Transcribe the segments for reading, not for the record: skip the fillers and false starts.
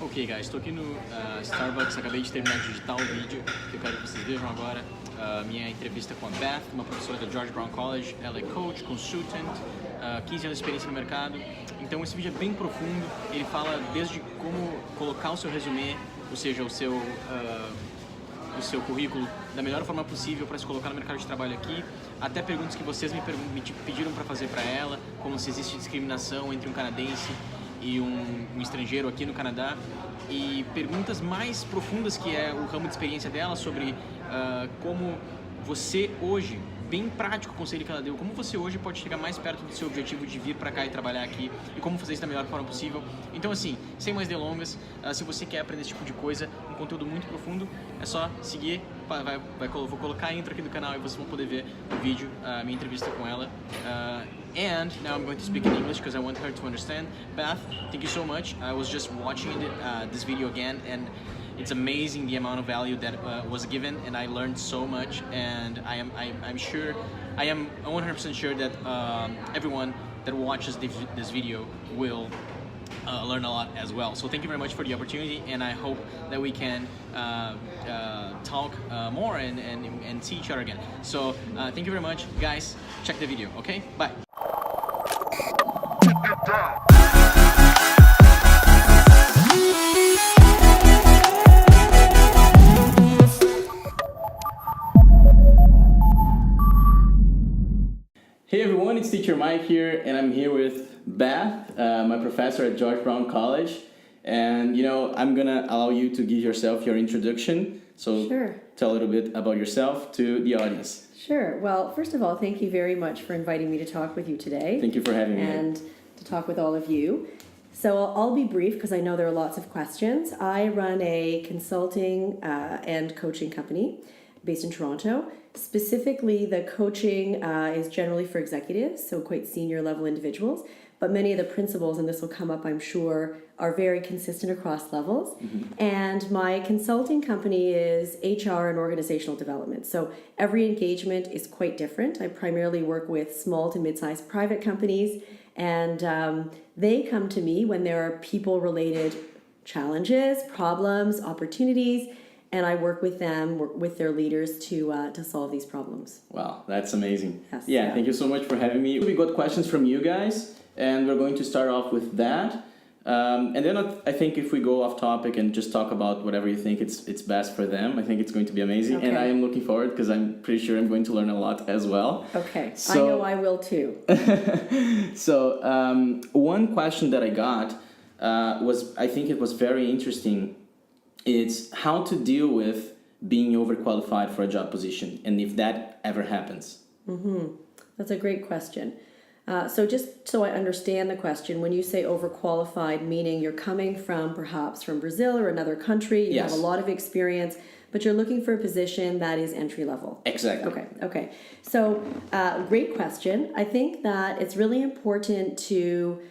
Ok, guys, estou aqui no Starbucks, acabei de terminar de digitar o vídeo que eu quero que vocês vejam agora. Minha entrevista com a Beth, uma professora da George Brown College. Ela é coach, consultant, 15 anos de experiência no mercado. Então esse vídeo é bem profundo, ele fala desde como colocar o seu resumê, ou seja, o seu currículo da melhor forma possível para se colocar no mercado de trabalho aqui, até perguntas que vocês me pediram para fazer para ela, como se existe discriminação entre um canadense e um estrangeiro aqui no Canadá, e perguntas mais profundas que é o ramo de experiência dela sobre como você hoje, bem prático o conselho que ela deu, como você hoje pode chegar mais perto do seu objetivo de vir para cá e trabalhar aqui e como fazer isso da melhor forma possível. Então assim, sem mais delongas, se você quer aprender esse tipo de coisa, um conteúdo muito profundo, é só seguir, vou colocar a intro aqui do canal e vocês vão poder ver o vídeo, a minha entrevista com ela. And now I'm going to speak in English because I want her to understand. Beth, thank you so much. I was just watching this video again, and it's amazing the amount of value that was given, and I learned so much. And I'm 100% sure that everyone that watches this video will learn a lot as well. So thank you very much for the opportunity, and I hope that we can talk more and see each other again. So thank you very much, guys. Check the video, okay? Bye. Hey everyone, it's Teacher Mike here, and I'm here with Beth, my professor at George Brown College. And I'm gonna allow you to give yourself your introduction. So Sure. Tell a little bit about yourself to the audience. Sure. Well, first of all, thank you very much for inviting me to talk with you today. Thank you for having me. And to talk with all of you. So I'll be brief because I know there are lots of questions. I run a consulting and coaching company based in Toronto. Specifically, the coaching is generally for executives, so quite senior level individuals. But many of the principles, and this will come up, I'm sure, are very consistent across levels. Mm-hmm. And my consulting company is HR and organizational development. So every engagement is quite different. I primarily work with small to mid-sized private companies, and they come to me when there are people-related challenges, problems, opportunities, and I work with them, with their leaders to solve these problems. Wow, that's amazing. Yes, yeah, thank you so much for having me. We got questions from you guys, and we're going to start off with that. And then I think if we go off topic and just talk about whatever you think it's best for them, I think it's going to be amazing. Okay. And I am looking forward because I'm pretty sure I'm going to learn a lot as well. Okay, so, I know I will too. So one question that I got I think it was very interesting. It's how to deal with being overqualified for a job position, and if that ever happens. Mm-hmm. That's a great question. So just so I understand the question, when you say overqualified, meaning you're coming perhaps from Brazil or another country, you yes. have a lot of experience, but you're looking for a position that is entry level. Exactly. Okay. So great question. I think that it's really important to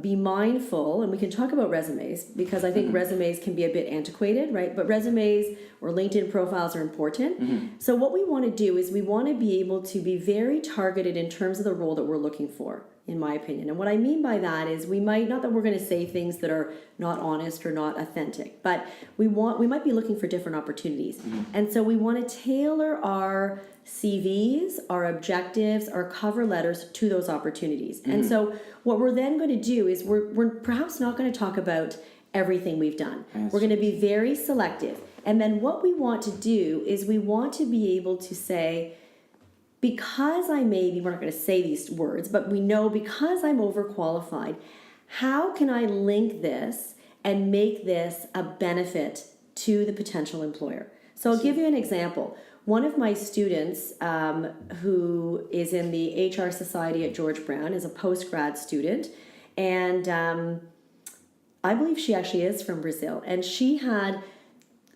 be mindful, and we can talk about resumes because I think mm-hmm. resumes can be a bit antiquated, right? But resumes or LinkedIn profiles are important. Mm-hmm. So what we want to do is we want to be able to be very targeted in terms of the role that we're looking for, in my opinion. And what I mean by that is not that we're going to say things that are not honest or not authentic, but we might be looking for different opportunities. Mm-hmm. And so we want to tailor our CVs, our objectives, our cover letters to those opportunities. Mm-hmm. And so what we're then going to do is we're perhaps not going to talk about everything we've done. We're going to be very selective. And then what we want to do is we want to be able to say, because we're not going to say these words, but we know because I'm overqualified, how can I link this and make this a benefit to the potential employer? So I'll give you an example. One of my students who is in the HR Society at George Brown is a post-grad student, and I believe she actually is from Brazil, and she had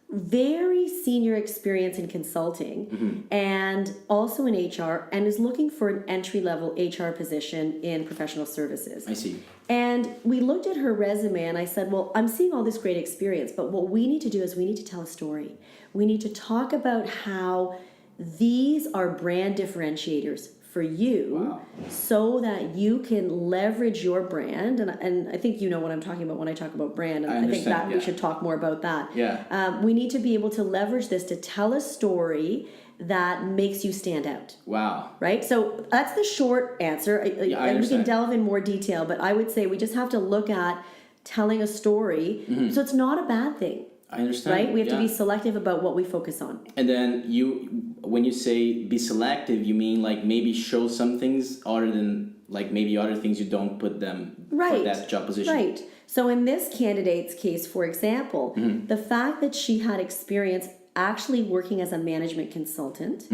very senior experience in consulting mm-hmm. and also in HR, and is looking for an entry-level HR position in professional services. I see. And we looked at her resume, and I said, well, I'm seeing all this great experience, but what we need to do is we need to tell a story. We need to talk about how these are brand differentiators for you so that you can leverage your brand. And I think you know what I'm talking about when I talk about brand. And I think that we should talk more about that. Yeah. We need to be able to leverage this to tell a story that makes you stand out. Wow. Right? So that's the short answer. And we can delve in more detail, but I would say we just have to look at telling a story. So it's not a bad thing. I understand. Right? We have to be selective about what we focus on. And then when you say be selective, you mean like maybe show some things other than like maybe other things you don't put them for that job position. Right. So in this candidate's case, for example, the fact that she had experience actually working as a management consultant,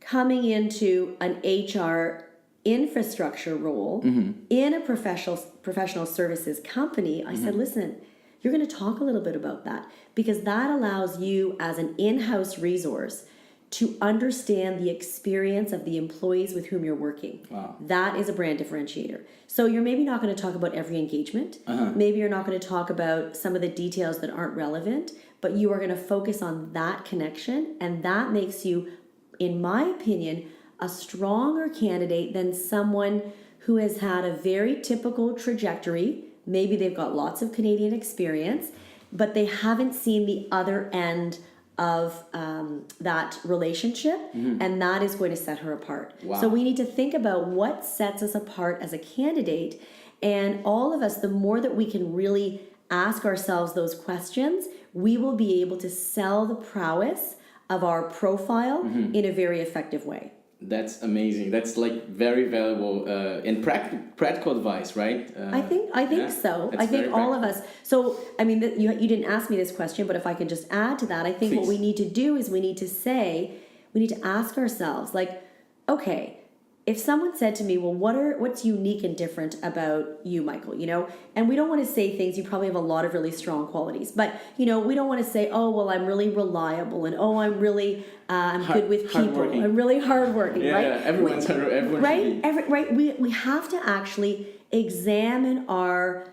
coming into an HR infrastructure role in a professional services company, I said, listen, you're going to talk a little bit about that because that allows you as an in-house resource to understand the experience of the employees with whom you're working. Wow. That is a brand differentiator. So you're maybe not going to talk about every engagement. Maybe you're not going to talk about some of the details that aren't relevant, but you are going to focus on that connection, and that makes you, in my opinion, a stronger candidate than someone who has had a very typical trajectory. Maybe they've got lots of Canadian experience, but they haven't seen the other end of that relationship, and that is going to set her apart. Wow. So we need to think about what sets us apart as a candidate, and all of us, the more that we can really ask ourselves those questions, we will be able to sell the prowess of our profile in a very effective way. That's amazing. That's like very valuable and practical advice, right? I think so. I think all of us. So, I mean, you didn't ask me this question, but if I could just add to that, I think what we need to do is we need to ask ourselves, like, okay, if someone said to me, well, what's unique and different about you, Michael, and we don't want to say things, you probably have a lot of really strong qualities, but, we don't want to say, oh, well, I'm really reliable, and oh, I'm really, I'm good with people, I'm really hardworking, right? Yeah, everyone right? We have to actually examine our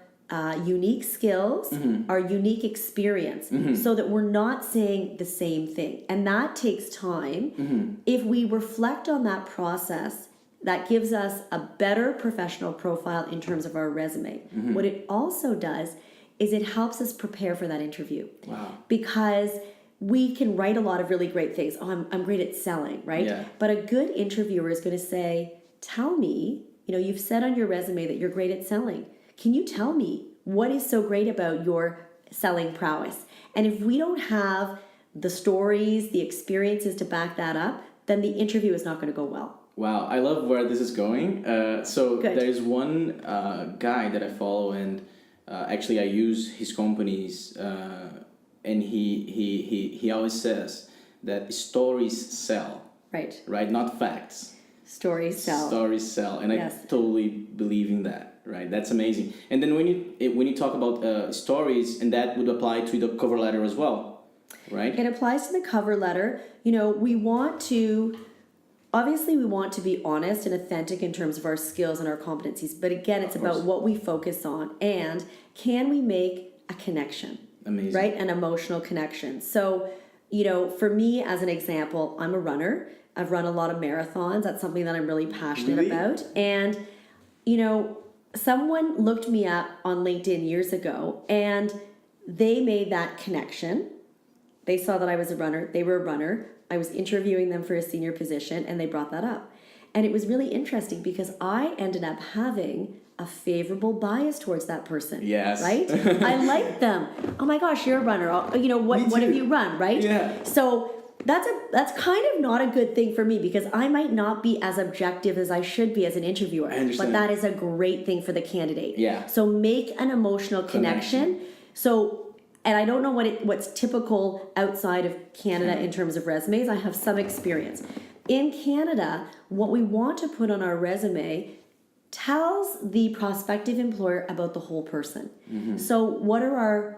unique skills, our unique experience, so that we're not saying the same thing. And that takes time. If we reflect on that process, that gives us a better professional profile in terms of our resume. What it also does is it helps us prepare for that interview. Wow. Because we can write a lot of really great things. Oh, I'm great at selling, right? Yeah. But a good interviewer is going to say, tell me, you've said on your resume that you're great at selling. Can you tell me what is so great about your selling prowess? And if we don't have the stories, the experiences to back that up, then the interview is not going to go well. Wow, I love where this is going. So Good. there's one guy that I follow, and actually I use his companies, and he always says that stories sell. Right. Right, not facts. Stories sell. Stories sell, and Yes. I totally believe in that. Right, that's amazing. And then when you talk about stories, and that would apply to the cover letter as well, right? It applies to the cover letter. We want to be honest and authentic in terms of our skills and our competencies. But again, it's about what we focus on, and can we make a connection? Amazing. Right, an emotional connection. So, for me, as an example, I'm a runner. I've run a lot of marathons. That's something that I'm really passionate about. And, someone looked me up on LinkedIn years ago, and they made that connection. They saw that I was a runner. They were a runner. I was interviewing them for a senior position, and they brought that up. And it was really interesting because I ended up having a favorable bias towards that person. Yes. Right? I liked them. Oh my gosh, you're a runner. What have you run, right? Yeah. So that's kind of not a good thing for me because I might not be as objective as I should be as an interviewer. I understand. But that is a great thing for the candidate. Yeah. So make an emotional connection. So, and I don't know what's typical outside of Canada in terms of resumes. I have some experience. In Canada, what we want to put on our resume tells the prospective employer about the whole person. So what are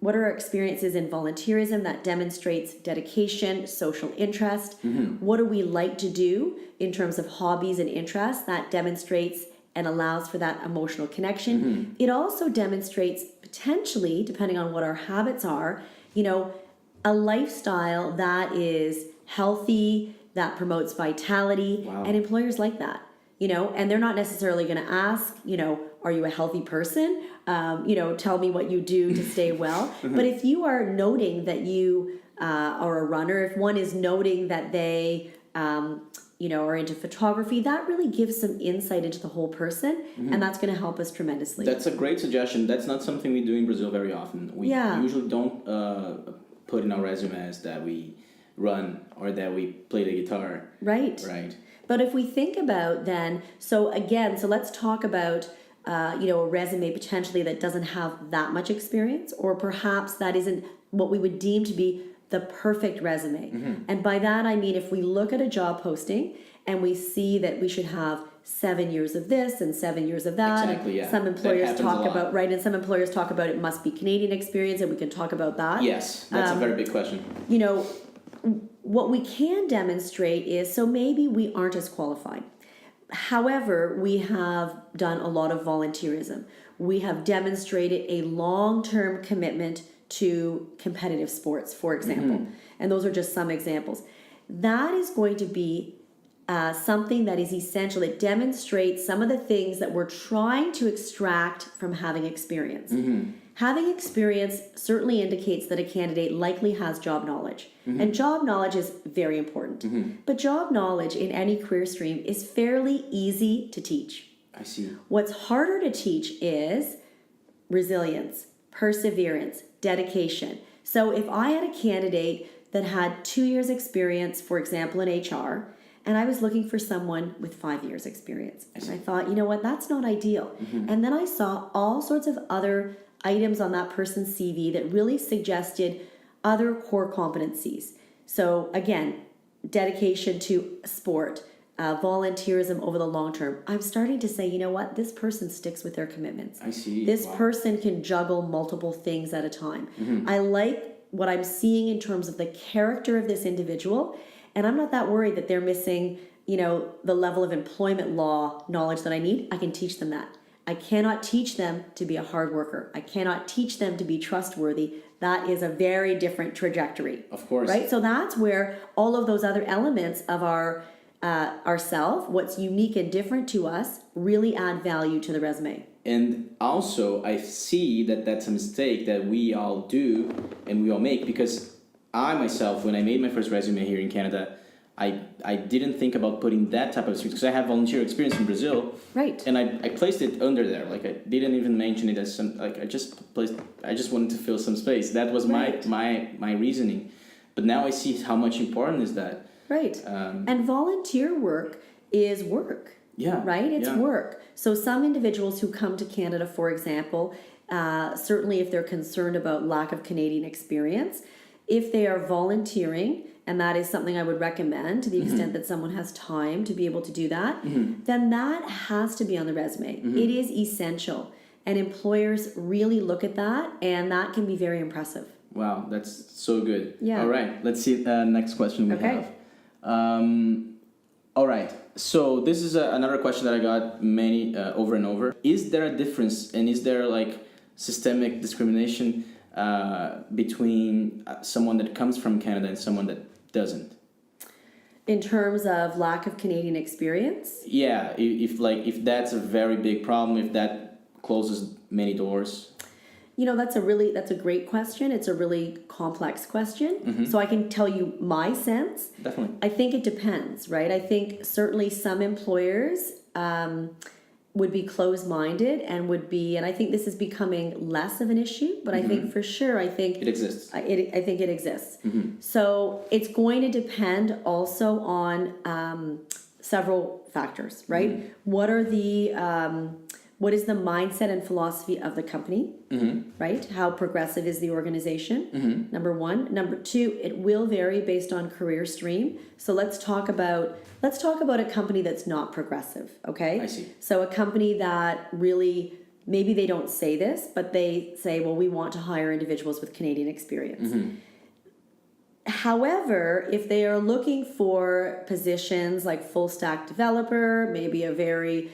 our experiences in volunteerism that demonstrates dedication, social interest? What do we like to do in terms of hobbies and interests that demonstrates and allows for that emotional connection? It also demonstrates potentially, depending on what our habits are, a lifestyle that is healthy, that promotes vitality, Wow. and employers like that. And they're not necessarily going to ask, are you a healthy person? Tell me what you do to stay well. But if you are noting that you are a runner, if one is noting that they, are into photography, that really gives some insight into the whole person, and that's going to help us tremendously. That's a great suggestion. That's not something we do in Brazil very often. We usually don't put in our resumes that we run or that we play the guitar. Right. But if we think about then, so let's talk about, a resume potentially that doesn't have that much experience, or perhaps that isn't what we would deem to be the perfect resume. And by that, I mean, if we look at a job posting and we see that we should have 7 years of this and 7 years of that. Exactly, yeah. Some employers That happens talk a lot. about, and some employers talk about it must be Canadian experience, and we can talk about that. Yes, that's a very big question. What we can demonstrate is, so maybe we aren't as qualified. However, we have done a lot of volunteerism. We have demonstrated a long-term commitment to competitive sports, for example. And those are just some examples. That is going to be something that is essential. It demonstrates some of the things that we're trying to extract from having experience. Having experience certainly indicates that a candidate likely has job knowledge. And job knowledge is very important. But job knowledge in any career stream is fairly easy to teach. I see. What's harder to teach is resilience, perseverance, dedication. So if I had a candidate that had 2 years experience, for example, in HR, and I was looking for someone with 5 years experience, and I thought, you know what, that's not ideal. And then I saw all sorts of other items on that person's CV that really suggested other core competencies. So again, dedication to sport, volunteerism over the long term. I'm starting to say, you know what, this person sticks with their commitments. I see. This Wow. person can juggle multiple things at a time. I like what I'm seeing in terms of the character of this individual, and I'm not that worried that they're missing, the level of employment law knowledge that I need. I can teach them that. I cannot teach them to be a hard worker. I cannot teach them to be trustworthy. That is a very different trajectory. Of course. Right? So that's where all of those other elements of ourself, what's unique and different to us, really add value to the resume. And also, I see that that's a mistake that we all do and we all make, because I myself, when I made my first resume here in Canada, I didn't think about putting that type of experience, because I have volunteer experience in Brazil. Right. And I placed it under there. Like, I didn't even mention it as some, like, I just wanted to fill some space. That was Right. my reasoning. But now I see how much important is that. Right. And volunteer work is work. Yeah. Right? It's yeah. work. So some individuals who come to Canada, for example, certainly if they're concerned about lack of Canadian experience, if they are volunteering, and that is something I would recommend to the extent that someone has time to be able to do that, then that has to be on the resume. It is essential. And employers really look at that, and that can be very impressive. Wow, that's so good. Yeah. All right, let's see the next question we Okay. have. All right, so this is another question that I got many over and over. Is there a difference, and is there like systemic discrimination between someone that comes from Canada and someone that doesn't? In terms of lack of Canadian experience? Yeah, if that's a very big problem, if that closes many doors. That's a great question. It's a really complex question. So I can tell you my sense. Definitely. I think it depends, right? I think certainly some employers would be closed-minded and I think this is becoming less of an issue, but I think for sure, I think It exists. I think it exists. So it's going to depend also on several factors, right? What is the mindset and philosophy of the company, right? How progressive is the organization? Number one. Number two, it will vary based on career stream. So let's talk about a company that's not progressive, okay? I see. So a company that really, maybe they don't say this, but they say, well, we want to hire individuals with Canadian experience. However, if they are looking for positions like full stack developer, maybe a very,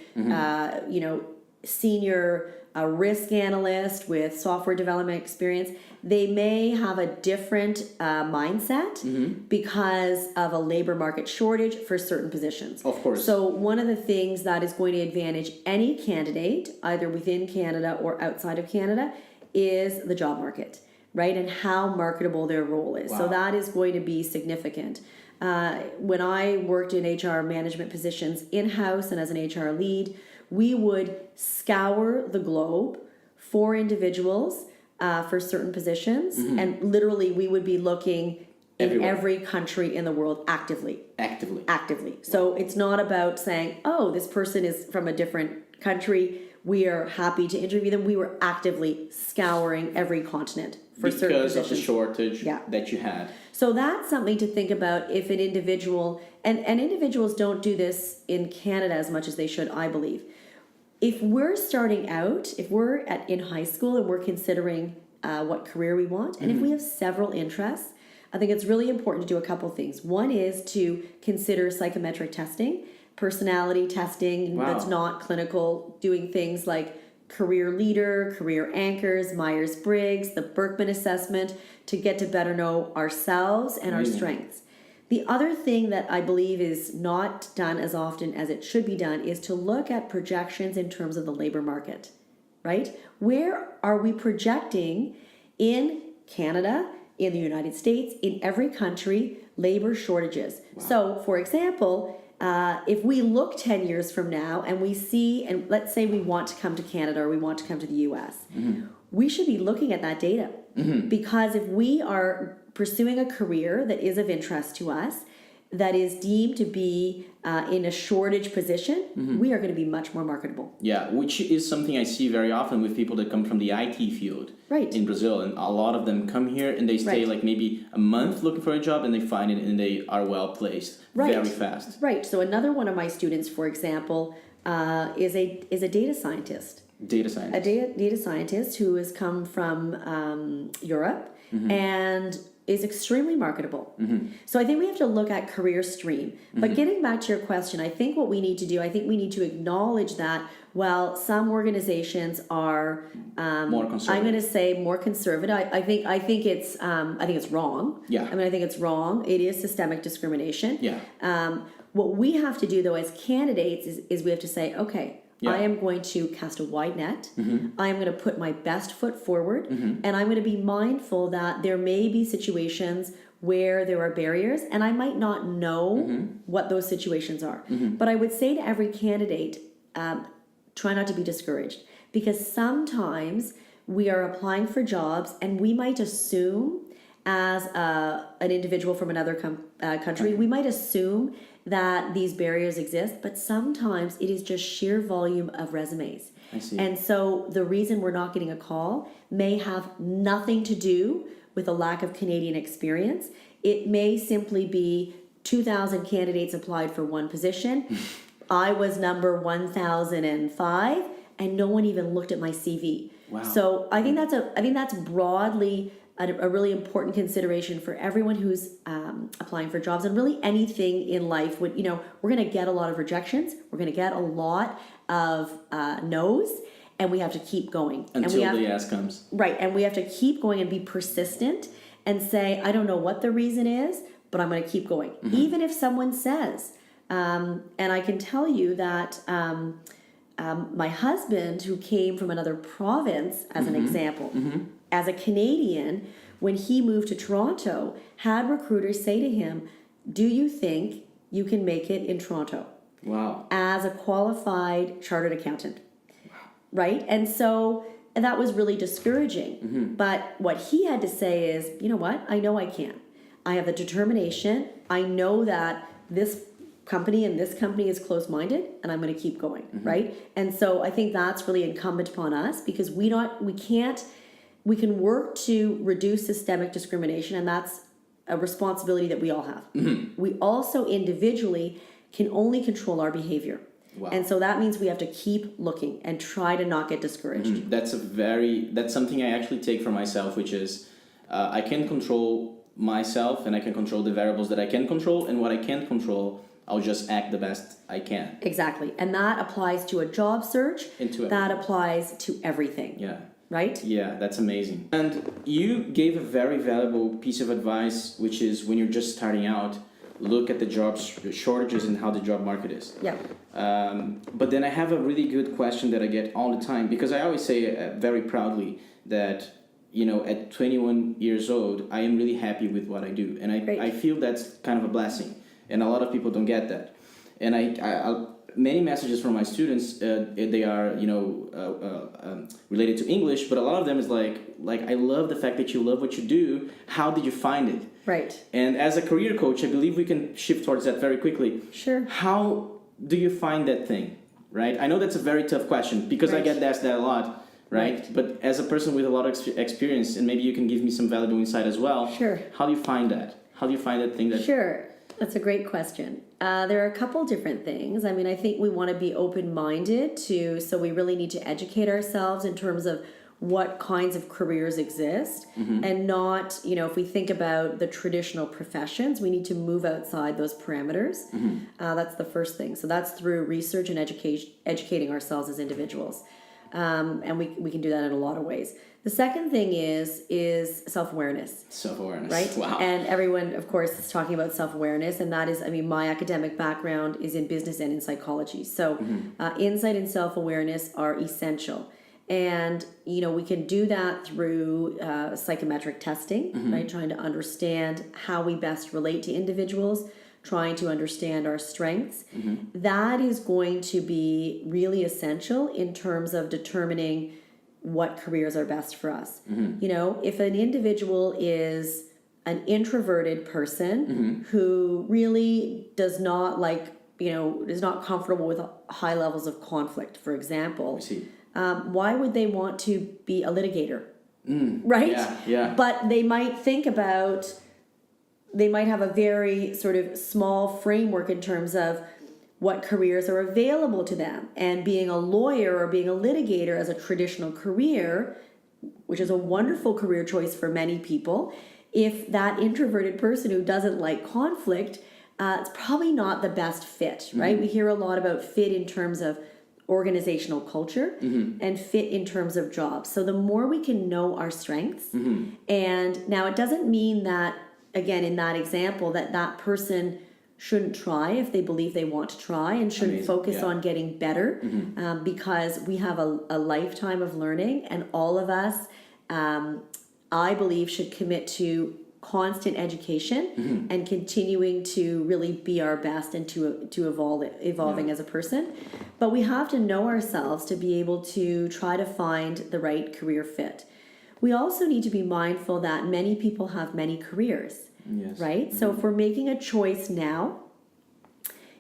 senior a risk analyst with software development experience, they may have a different mindset because of a labor market shortage for certain positions. Of course. So one of the things that is going to advantage any candidate, either within Canada or outside of Canada, is the job market, right? And how marketable their role is. Wow. So that is going to be significant. When I worked in HR management positions in-house and as an HR lead, we would scour the globe for individuals for certain positions, and literally we would be looking in Everywhere. every country in the world actively. Actively. So it's not about saying, oh, this person is from a different country, we are happy to interview them. We were actively scouring every continent for certain positions. Because of the shortage Yeah. that you had. So that's something to think about if an individual, and individuals don't do this in Canada as much as they should, I believe. If we're starting out, if we're in high school and we're considering what career we want, and if we have several interests, I think it's really important to do a couple things. One is to consider psychometric testing, personality testing that's not clinical, doing things like career leader, career anchors, Myers-Briggs, the Berkman assessment, to get to better know ourselves and our strengths. The other thing that I believe is not done as often as it should be done is to look at projections in terms of the labor market, right? Where are we projecting in Canada, in the United States, in every country, labor shortages? So, for example, if we look 10 years from now and we see, and let's say we want to come to Canada or we want to come to the US, we should be looking at that data. Because if we are pursuing a career that is of interest to us, that is deemed to be in a shortage position, we are going to be much more marketable. Yeah, which is something I see very often with people that come from the IT field in Brazil. And a lot of them come here and they stay like maybe a month looking for a job and they find it and they are well placed very fast. Right. So another one of my students, for example, is a data scientist. Data scientist. A data scientist who has come from Europe and is extremely marketable. So I think we have to look at career stream. But getting back to your question, I think what we need to do, I think we need to acknowledge that while some organizations are more conservative. I'm going to say more conservative. I think it's wrong. Yeah. I mean, I think it's wrong. It is systemic discrimination. Yeah. What we have to do though as candidates is we have to say, okay, I am going to cast a wide net. I am going to put my best foot forward, and I'm going to be mindful that there may be situations where there are barriers, and I might not know what those situations are. But I would say to every candidate, try not to be discouraged, because sometimes we are applying for jobs and we might assume as an individual from another country, we might assume that these barriers exist, but sometimes it is just sheer volume of resumes. I see. And so the reason we're not getting a call may have nothing to do with a lack of Canadian experience. It may simply be 2,000 candidates applied for one position. I was number 1,005 and no one even looked at my CV. Wow. So I think that's broadly a really important consideration for everyone who's applying for jobs, and really anything in life. We're going to get a lot of rejections. We're going to get a lot of no's, and we have to keep going. Until the yes comes. Right, and we have to keep going and be persistent and say, I don't know what the reason is, but I'm going to keep going. Even if someone says, and I can tell you that my husband, who came from another province, as an example, as a Canadian, when he moved to Toronto, had recruiters say to him, do you think you can make it in Toronto? Wow. As a qualified chartered accountant. Wow. Right? And so that was really discouraging. But what he had to say is, you know what? I know I can. I have the determination. I know that this company and this company is close-minded, and I'm going to keep going, right? And so I think that's really incumbent upon us, because we can work to reduce systemic discrimination, and that's a responsibility that we all have. We also individually can only control our behavior. Wow. And so that means we have to keep looking and try to not get discouraged. That's something I actually take for myself, which is I can control myself and I can control the variables that I can control, and what I can't control, I'll just act the best I can. Exactly. And that applies to a job search. That applies to everything. Yeah. Right? Yeah, that's amazing. And you gave a very valuable piece of advice, which is when you're just starting out, look at the job shortages and how the job market is. Yeah. But then I have a really good question that I get all the time, because I always say very proudly that, you know, at 21 years old, I am really happy with what I do. And I feel that's kind of a blessing. And a lot of people don't get that. And I many messages from my students, they are, you know, related to English, but a lot of them is like, I love the fact that you love what you do. How did you find it? Right. And as a career coach, I believe we can shift towards that very quickly. Sure. How do you find that thing, right? I know that's a very tough question because I get asked that a lot, right? But as a person with a lot of experience, and maybe you can give me some valuable insight as well. Sure. How do you find that? How do you find that thing that... Sure. That's a great question. There are a couple different things. I mean, I think we want to be open-minded so we really need to educate ourselves in terms of what kinds of careers exist, and not, you know, if we think about the traditional professions, we need to move outside those parameters. That's the first thing. So that's through research and educating ourselves as individuals. And we can do that in a lot of ways. The second thing is self-awareness. Self-awareness. Right? Wow. And everyone, of course, is talking about self-awareness, and that is, I mean, my academic background is in business and in psychology. So insight and self-awareness are essential. And, you know, we can do that through psychometric testing, right? Trying to understand how we best relate to individuals, trying to understand our strengths. That is going to be really essential in terms of determining what careers are best for us. You know, if an individual is an introverted person who really does not like, you know, is not comfortable with high levels of conflict, for example, why would they want to be a litigator? Right? Yeah. But they might think about, they might have a very sort of small framework in terms of what careers are available to them. And being a lawyer or being a litigator as a traditional career, which is a wonderful career choice for many people, if that introverted person who doesn't like conflict, it's probably not the best fit, right? We hear a lot about fit in terms of organizational culture and fit in terms of jobs. So the more we can know our strengths, and now it doesn't mean that, again, in that example, that person shouldn't try if they believe they want to try, and shouldn't focus on getting better, because we have a lifetime of learning, and all of us, I believe, should commit to constant education and continuing to really be our best and to evolving as a person. But we have to know ourselves to be able to try to find the right career fit. We also need to be mindful that many people have many careers, right? So if we're making a choice now,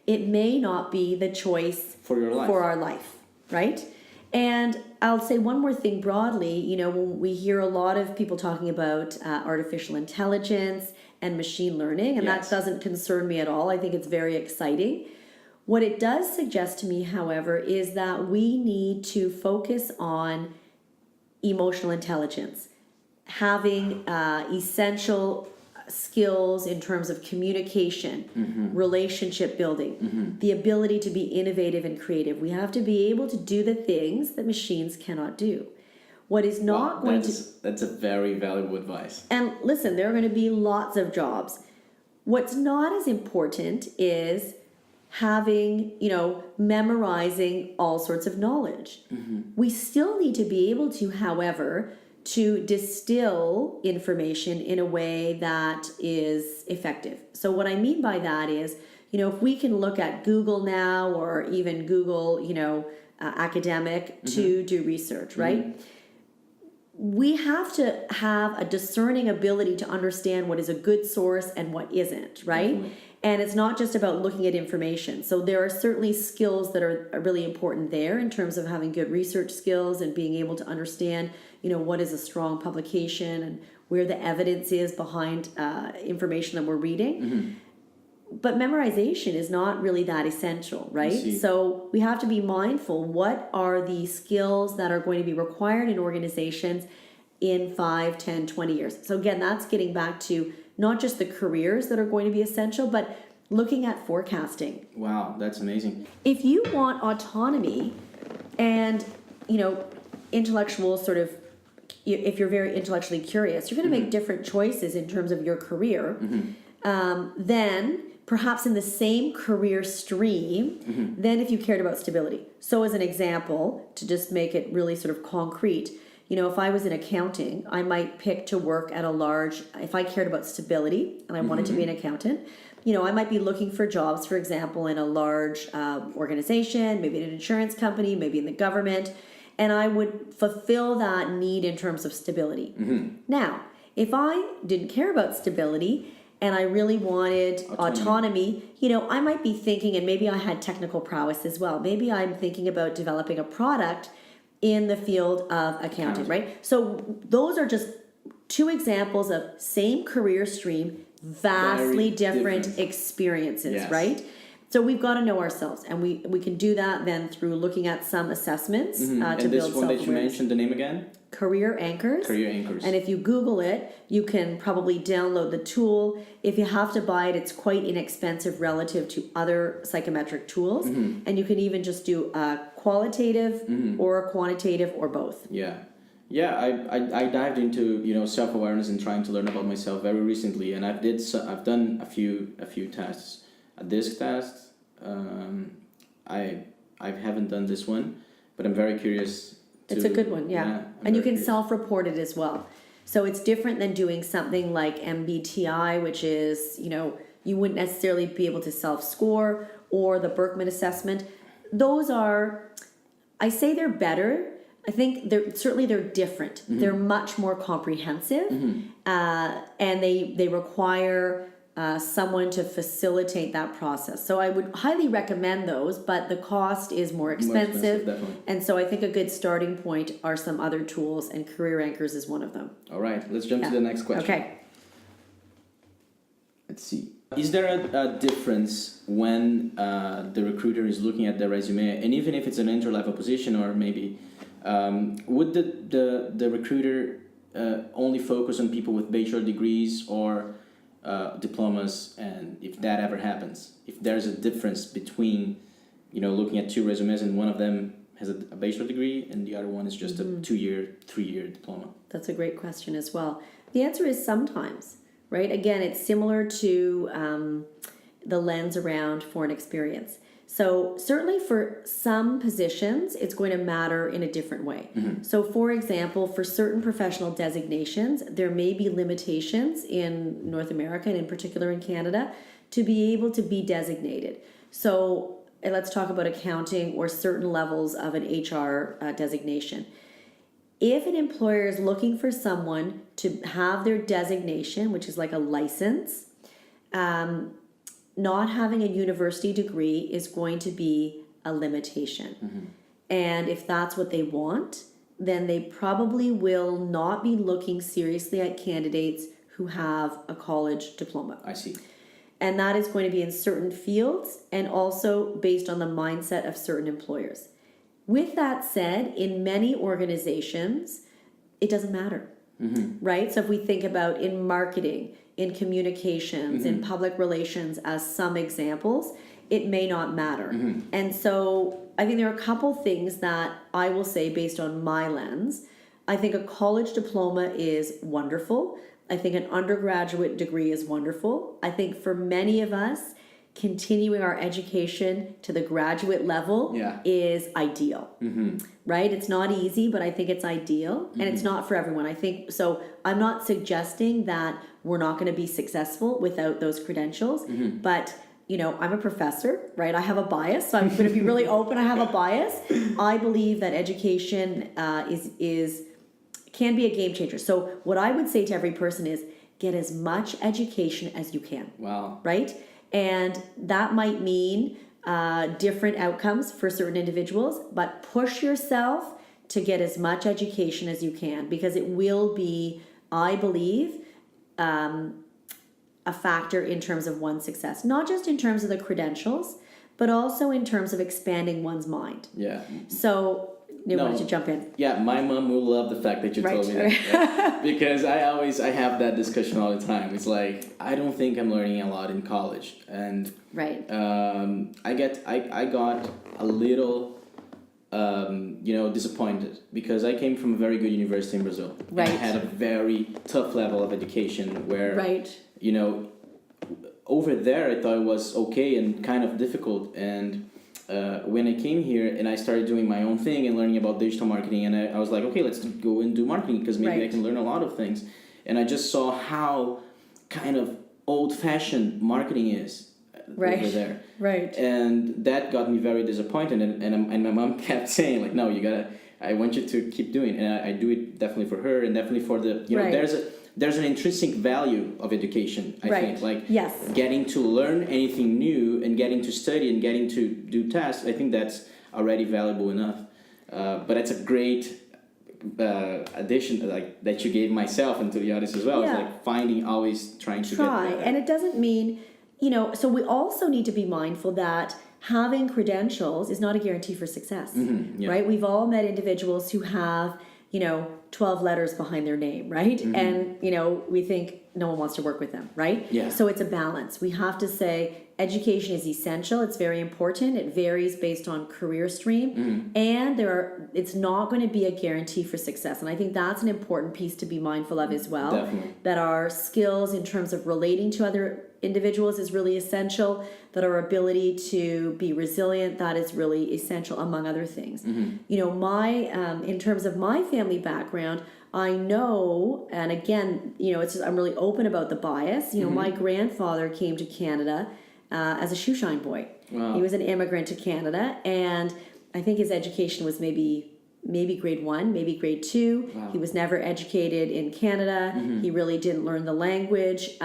it may not be the choice for our life, right? And I'll say one more thing broadly. You know, when we hear a lot of people talking about artificial intelligence and machine learning, and that doesn't concern me at all. I think it's very exciting. What it does suggest to me, however, is that we need to focus on emotional intelligence, having essential skills in terms of communication, relationship building, the ability to be innovative and creative. We have to be able to do the things that machines cannot do. What is not going to... That's a very valuable advice. And listen, there are going to be lots of jobs. What's not as important is having, you know, memorizing all sorts of knowledge. We still need to be able to, however, to distill information in a way that is effective. So what I mean by that is, you know, if we can look at Google now, or even Google, you know, academic to do research, right? We have to have a discerning ability to understand what is a good source and what isn't, right? And it's not just about looking at information. So there are certainly skills that are really important there in terms of having good research skills and being able to understand, you know, what is a strong publication and where the evidence is behind information that we're reading. But memorization is not really that essential, right? So we have to be mindful, what are the skills that are going to be required in organizations in 5, 10, 20 years? So again, that's getting back to not just the careers that are going to be essential, but looking at forecasting. Wow, that's amazing. If you want autonomy and, intellectual sort of, if you're very intellectually curious, you're going to make different choices in terms of your career. Then perhaps in the same career stream, then if you cared about stability. So as an example, to just make it really sort of concrete, if I was in accounting, I might pick to work at a large, if I cared about stability and I wanted to be an accountant, I might be looking for jobs, for example, in a large organization, maybe in an insurance company, maybe in the government, and I would fulfill that need in terms of stability. Now, if I didn't care about stability and I really wanted autonomy, I might be thinking, and maybe I had technical prowess as well, maybe I'm thinking about developing a product in the field of accounting, right? So those are just two examples of same career stream, vastly different experiences, Yes. right? So we've got to know ourselves, and we can do that then through looking at some assessments to And build this one self-awareness. that you mentioned, the name again? Career Anchors. Career Anchors. And if you Google it, you can probably download the tool. If you have to buy it, it's quite inexpensive relative to other psychometric tools. And you can even just do a qualitative or a quantitative or both. Yeah. Yeah, I dived into self-awareness and trying to learn about myself very recently, and I've done a few tests. A disc test. I haven't done this one, but I'm very curious. It's a good one, yeah. And you can self-report it as well. So it's different than doing something like MBTI, which is, you wouldn't necessarily be able to self-score, or the Berkman assessment. Those are, I say they're better. I think they're different. They're much more comprehensive, and they require someone to facilitate that process. So I would highly recommend those, but the cost is more expensive. Definitely. And so I think a good starting point are some other tools, and Career Anchors is one of them. All right, let's jump to the next question. Okay. Let's see. Is there a difference when the recruiter is looking at the resume, and even if it's an entry-level position, or maybe would the recruiter only focus on people with bachelor degrees or diplomas, and if that ever happens, if there's a difference between looking at two resumes and one of them has a bachelor degree and the other one is just a 2-year, 3-year diploma? That's a great question as well. The answer is sometimes, right? Again, it's similar to the lens around foreign experience. So certainly for some positions, it's going to matter in a different way. So for example, for certain professional designations, there may be limitations in North America, and in particular in Canada, to be able to be designated. So let's talk about accounting or certain levels of an HR designation. If an employer is looking for someone to have their designation, which is like a license, not having a university degree is going to be a limitation. And if that's what they want, then they probably will not be looking seriously at candidates who have a college diploma. I see. And that is going to be in certain fields and also based on the mindset of certain employers. With that said, in many organizations, it doesn't matter, right? So if we think about in marketing, in communications, in public relations as some examples, it may not matter. And so I think there are a couple things that I will say based on my lens. I think a college diploma is wonderful. I think an undergraduate degree is wonderful. I think for many of us, continuing our education to the graduate level is ideal, right? It's not easy, but I think it's ideal, and it's not for everyone. I think so. I'm not suggesting that we're not going to be successful without those credentials, but I'm a professor, right? I have a bias, so I'm going to be really open. I have a bias. I believe that education can be a game changer. So what I would say to every person is get as much education as you can. Wow. Right? And that might mean different outcomes for certain individuals, but push yourself to get as much education as you can, because it will be, I believe, a factor in terms of one's success, not just in terms of the credentials, but also in terms of expanding one's mind. Yeah. So wanted to jump in. Yeah, my mom will love the fact that you told me that. Right. Yeah. Because I have that discussion all the time. It's like, I don't think I'm learning a lot in college. And Right. I got a little disappointed because I came from a very good university in Brazil. Right. And I had a very tough level of education where, Right. Over there I thought it was okay and kind of difficult. And when I came here and I started doing my own thing and learning about digital marketing, and I was like, okay, let's go and do marketing because maybe I can learn a lot of things. And I just saw how kind of old-fashioned marketing is over there. Right. And that got me very disappointed. And my mom kept saying, like, no, I want you to keep doing it. And I do it definitely for her and definitely for there's an intrinsic value of education, I think. Like, yes. Getting to learn anything new and getting to study and getting to do tasks, I think that's already valuable enough. But it's a great addition that you gave myself and to the others as well. Yeah. It's like always trying to get better. And it doesn't mean, so we also need to be mindful that having credentials is not a guarantee for success, right? We've all met individuals who have, 12 letters behind their name, right? And, we think no one wants to work with them, right? Yeah. So it's a balance. We have to say education is essential. It's very important. It varies based on career stream. And it's not going to be a guarantee for success. And I think that's an important piece to be mindful of as well. Definitely. That our skills in terms of relating to other individuals is really essential, that our ability to be resilient, that is really essential, among other things. In terms of my family background, I know, and again, I'm really open about the bias. My grandfather came to Canada as a shoe shine boy. Wow. He was an immigrant to Canada, and I think his education was maybe grade 1, maybe grade 2. Wow. He was never educated in Canada. He really didn't learn the language.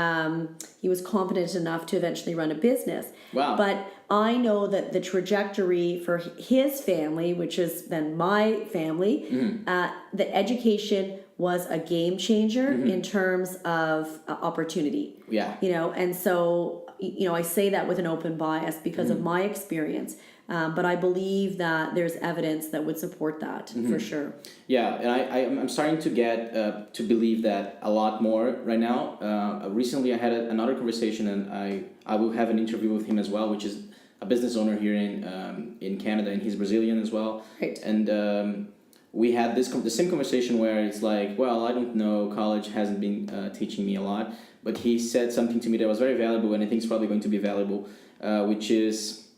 He was competent enough to eventually run a business. Wow. But I know that the trajectory for his family, which is then my family, that education was a game changer in terms of opportunity. Yeah. And so, I say that with an open bias because of my experience. But I believe that there's evidence that would support that for sure. Yeah, and I'm starting to get to believe that a lot more right now. Recently, I had another conversation, and I will have an interview with him as well, which is a business owner here in Canada, and he's Brazilian as well. Right. And we had the same conversation where it's like, well, I don't know, college hasn't been teaching me a lot, but he said something to me that was very valuable, and I think it's probably going to be valuable, which is,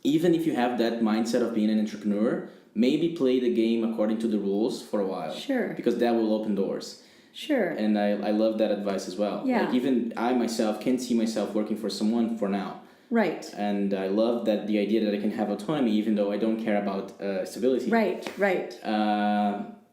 even if you have that mindset of being an entrepreneur, maybe play the game according to the rules for a while. Sure. Because that will open doors. Sure. And I love that advice as well. Yeah. Like, even I myself can't see myself working for someone for now. Right. And I love the idea that I can have autonomy even though I don't care about stability. Right.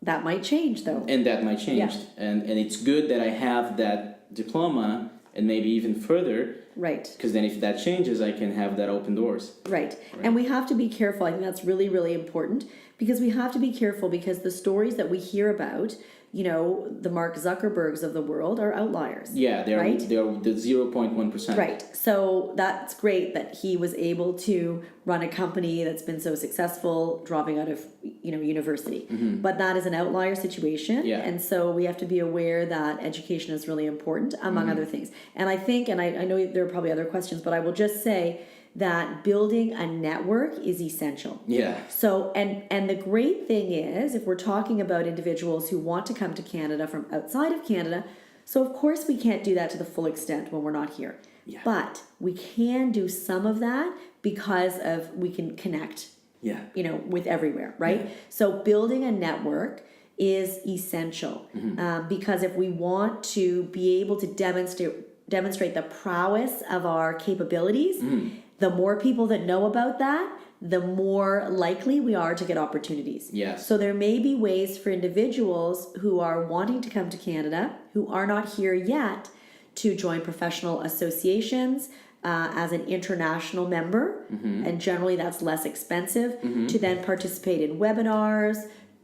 That might change though. And that might change. Yeah. And it's good that I have that diploma and maybe even further. Right. Because then if that changes, I can have that open doors. Right. And we have to be careful. I think that's really, really important because we have to be careful because the stories that we hear about, the Mark Zuckerbergs of the world are outliers. Yeah, they're right? they're the 0.1%. Right. So that's great that he was able to run a company that's been so successful dropping out of, university. But that is an outlier situation. Yeah. And so we have to be aware that education is really important, among other things. And I think, and I know there are probably other questions, but I will just say that building a network is essential. Yeah. So, and the great thing is, if we're talking about individuals who want to come to Canada from outside of Canada, so of course we can't do that to the full extent when we're not here. Yeah. But we can do some of that because we can connect, with everywhere, right? Yeah. So building a network is essential because if we want to be able to demonstrate the prowess of our capabilities, the more people that know about that, the more likely we are to get opportunities. Yes. So there may be ways for individuals who are wanting to come to Canada, who are not here yet, to join professional associations as an international member, and generally that's less expensive, to then participate in webinars,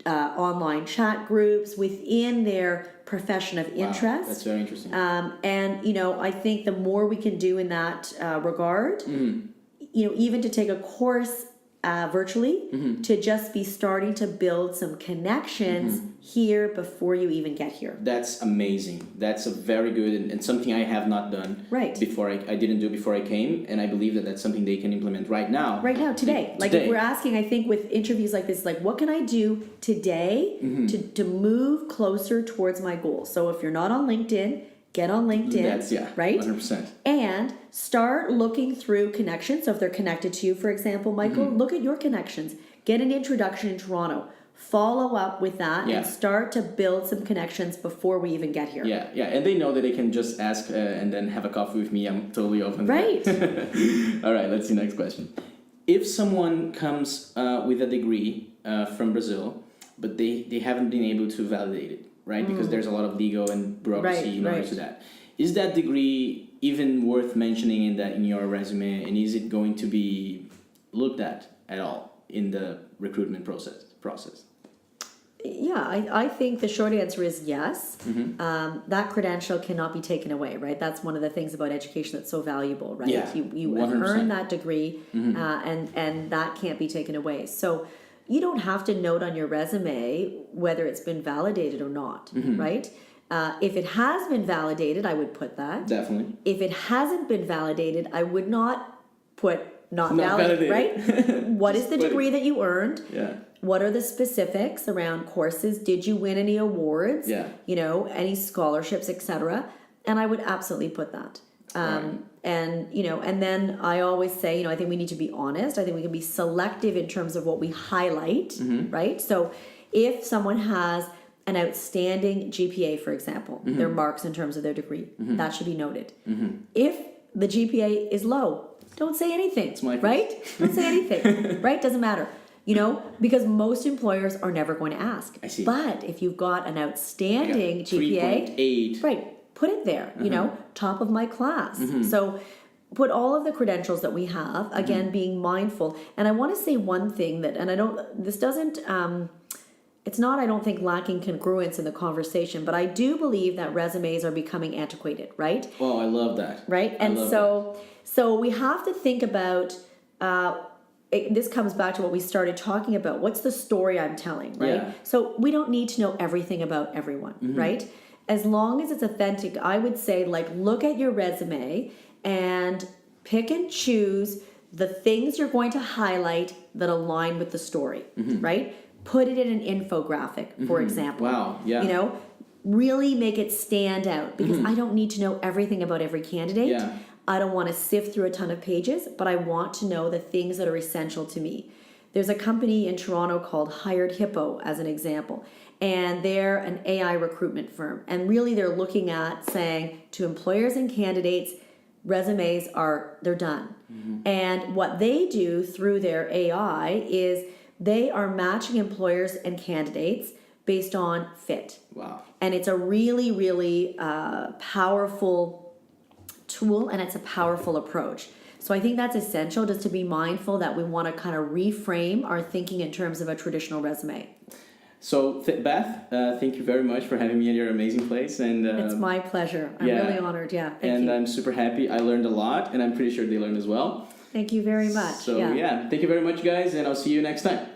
online chat groups within their profession of interest. Wow, that's very interesting. And I think the more we can do in that regard, even to take a course virtually to just be starting to build some connections here before you even get here. That's amazing. That's a very good and something I have not done before. I didn't do before I came, and I believe that that's something they can implement right now. Right now, today. Like if we're asking, I think with interviews like this, like what can I do today to move closer towards my goals? So if you're not on LinkedIn, get on LinkedIn. That's, right? 100%. And start looking through connections. So if they're connected to you, for example, Michael, look at your connections. Get an introduction in Toronto. Follow up with that and start to build some connections before we even get here. Yeah, and they know that they can just ask and then have a coffee with me. I'm totally open. Right. All right, let's see next question. If someone comes with a degree from Brazil, but they haven't been able to validate it, right? Because there's a lot of legal and bureaucracy in order to that. Is that degree even worth mentioning in your resume, and is it going to be looked at all in the recruitment process? Yeah, I think the short answer is yes. That credential cannot be taken away, right? That's one of the things about education that's so valuable, right? Yeah, you have earned that degree, and that can't be taken away. So you don't have to note on your resume whether it's been validated or not, right? If it has been validated, I would put that. Definitely. If it hasn't been validated, I would not put not validated, right? What is the degree that you earned? Yeah. What are the specifics around courses? Did you win any awards? Yeah. You know, any scholarships, etc. And I would absolutely put that. And, you know, and then I always say, you know, I think we need to be honest. I think we can be selective in terms of what we highlight, right? So if someone has an outstanding GPA, for example, their marks in terms of their degree, that should be noted. If the GPA is low, don't say anything, right? Don't say anything, right? Doesn't matter. You know, because most employers are never going to ask. I see. But if you've got an outstanding GPA, 3.8. right, put it there, you know, top of my class. So put all of the credentials that we have, again, being mindful. And I want to say one thing that, and this doesn't, it's not, I don't think, lacking congruence in the conversation, but I do believe that resumes are becoming antiquated, right? Oh, I love that. Right? And so we have to think about, this comes back to what we started talking about. What's the story I'm telling, right? Yeah. So we don't need to know everything about everyone, right? As long as it's authentic, I would say, like, look at your resume and pick and choose the things you're going to highlight that align with the story, right? Put it in an infographic, for example. Wow, yeah. You know, really make it stand out, because I don't need to know everything about every candidate. Yeah. I don't want to sift through a ton of pages, but I want to know the things that are essential to me. There's a company in Toronto called Hired Hippo, as an example, and they're an AI recruitment firm. And really they're looking at saying to employers and candidates, resumes they're done. And what they do through their AI is they are matching employers and candidates based on fit. Wow. And it's a really, really powerful tool, and it's a powerful approach. So I think that's essential, just to be mindful that we want to kind of reframe our thinking in terms of a traditional resume. So Beth, thank you very much for having me at your amazing place. And it's my pleasure. I'm really honored. Thank you. I'm super happy. I learned a lot, and I'm pretty sure they learned as well. Thank you very much. So thank you very much, guys, and I'll see you next time.